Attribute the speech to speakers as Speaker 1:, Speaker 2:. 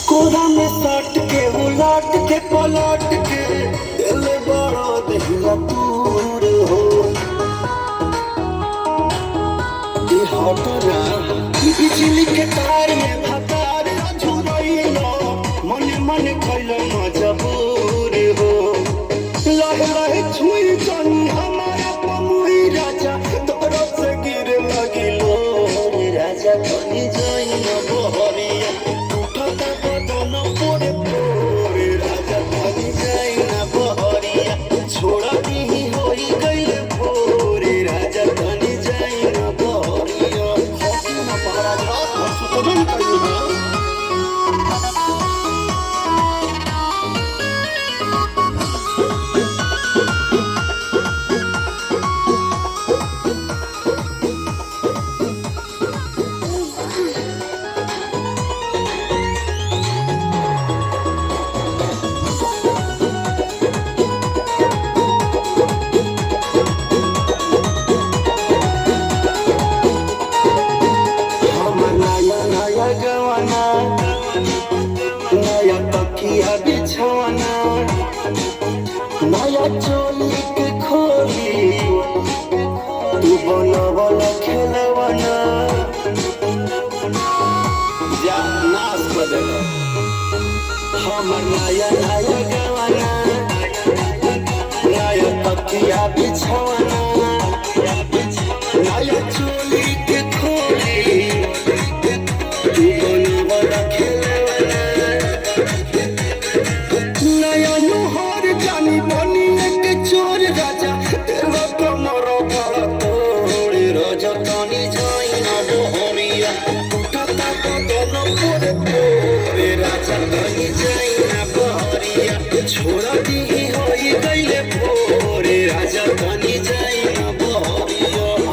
Speaker 1: कोरा में सट के उलट के पलट के दिल बड़ा दहिया दूर हो हटना बिजली के तार में भतार झुरैया मन मन कैल मजबूर हो लह लह छुई जनी हमारा पमुई राजा तोरा से गिर लगिलो राजा बनी जाई न बहरिया उठता बदन पोरे पोरे राजा बनी जाई न बहरिया छोड़ा दी होई गइल भोरे राजा बनी जाई न बहरिया हसी न महाराज रात भर सुतबे न करियो गवाना नया तकिया बिछवाना नया चोली के खोली तू बनवल खेलवाना जा नाच बदल हमर नया नया गवाना नया तकिया बिछवाना नया चोली के खोली नया नुहर जानी बनी एक चोर राजा तेरा कमर बड़ा तोड़े राजा तानी जाई ना बहरिया उठता बदन पोरे पोरे राजा तानी जाई ना बहरिया छोड़ा दी